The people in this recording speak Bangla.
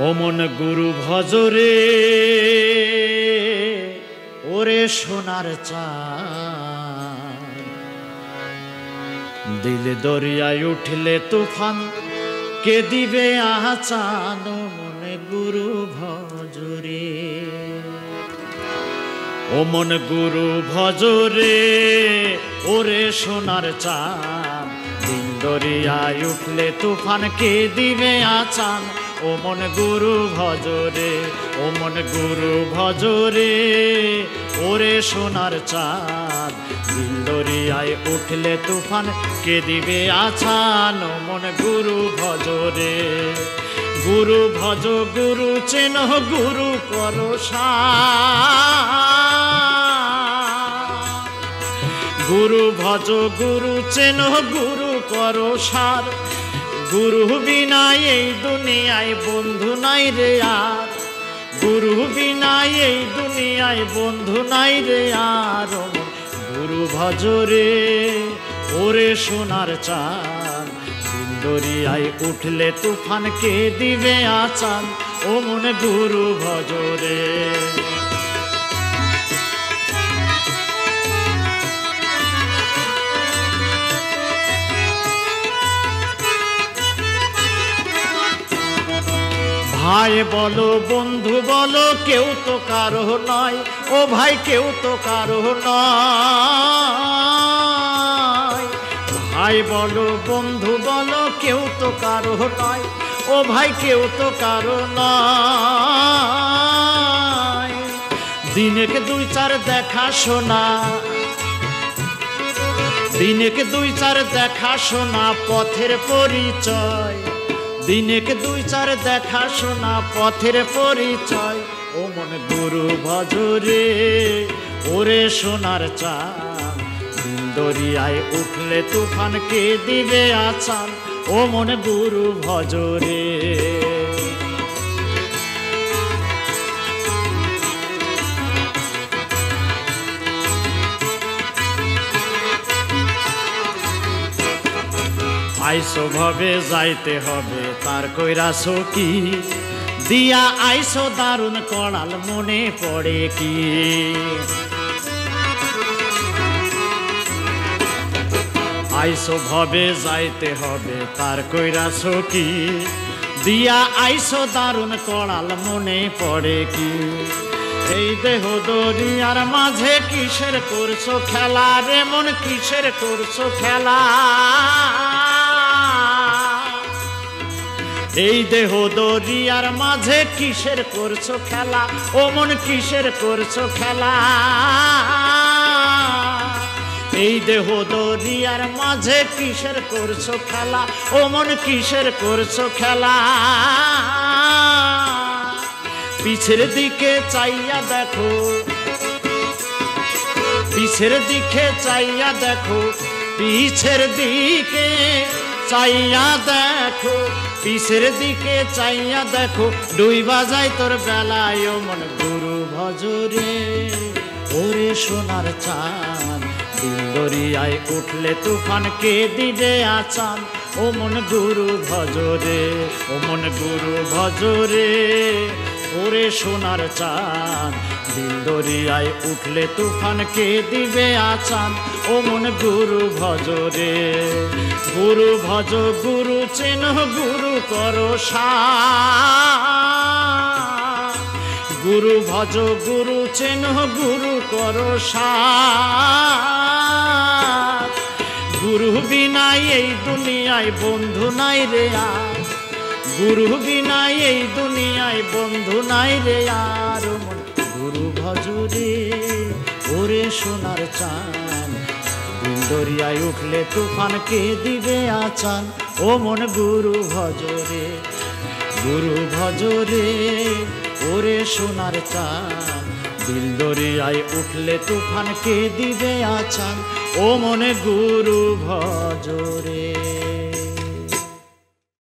ও মন গুরু ভজরে ওরে সোনার চাঁদ, দিলে দরিয়ায় উঠলে তুফান কে দিবে আহচান। ও মন গুরু ভজরে, ও মন গুরু ভজরে ওরে সোনার চাঁদ, দিল দরিয়ায় উঠলে তুফান কে দিবে আহচান। ও মন গুরু ভজরে, ও মন গুরু ভজরে ওরে সোনার চাঁদ, দিল দরিয়ায় উঠলে তুফান কে দিবে আছান। ও মন গুরু ভজরে, গুরু ভজ গুরু চেন গুরু করো সার, গুরু ভজ গুরু চেন গুরু করো সার। গুরু বিনা এই দুনিয়ায় বন্ধু নাই রে আর, গুরু বিনা এই দুনিয়ায় বন্ধু নাই রে আর। গুরু ভজরে ওরে সোনার চাঁদ, দিল দরিয়ায় উঠলে তুফান কে দিবে আছান। ও মন গুরু ভজরে, ভাই বলো বন্ধু বলো কেউ তো কারো নয়। ও ভাই কেউ তো কারো নয়, ভাই বলো বন্ধু বলো কেউ তো কারো নয়। ও ভাই কেউ তো কারো নয়, দিনেকে দুই চার দেখা শোনা, দিনেকে দুই চার দেখা শোনা পথের পরিচয়, দিনেকে দুই চার দেখা শোনা পথের পরিচয়। ও মন গুরু ভজরে ওরে সোনার চাঁদ, দিল দরিয়ায় উঠলে তুফান কে দিবে আছান। ও মন গুরু ভজরে, আইসো ভবে যাইতে হবে তার কইরাছো কি, দিয়া আইসো দারুণ কড়াল মনে পড়ে কি। আইসো ভবে যাইতে হবে তার কইরাছো কি, দিয়া আইসো দারুণ কড়াল মনে পড়ে কি। এই দেহ দরিয়ার মাঝে কিসের করছো খেলা রে মন, কিসের করছো খেলা। এই দেহ দরিয়ার মাঝে কিসের করছো খেলা। ও মন কিসের করছো খেলা, এই দেহ দরিয়ার মাঝে কিসের করছো খেলা। ও মন কিসের করছো খেলা। পিছের দিকে চাইয়া দেখো, পিছের দিকে চাইয়া দেখো, পিছের দিকে চাইয়া দেখো, পিছের দিকে চাইয়া দেখো, ডুইবা যায় তোর বেলায়। ও মন গুরু ভজরে ওরে সোনার চাঁদ, দিল দরিয়ায় উঠলে তুফান কে দিবে আছান। ও মন গুরু ভজরে, ও মন গুরু ভজরে ওরে সোনার চাঁদ, দিল দরিয়ায় উঠলে তুফান কে দিবে আছান। ও মন গুরু ভজরে, গুরু ভজ গুরু চেন গুরু করো সার, গুরু ভজ গুরু চেন গুরু করো সার। গুরু বিনা এই দুনিয়ায় বন্ধু নাই রে আর, গুরু বিনা এই দুনিয়ায় বন্ধু নাই রে আর। গুরু ভজরে ওরে সোনার চাঁদ, দিল দরিয়ায় উঠলে তুফান কে দিবে আছান। ও মন গুরু ভজরে, গুরু ভজরে ওরে সোনার চাঁদ, দিল দরিয়ায় উঠলে তুফান কে দিবে আছান। ও মনে গুরু ভজরে।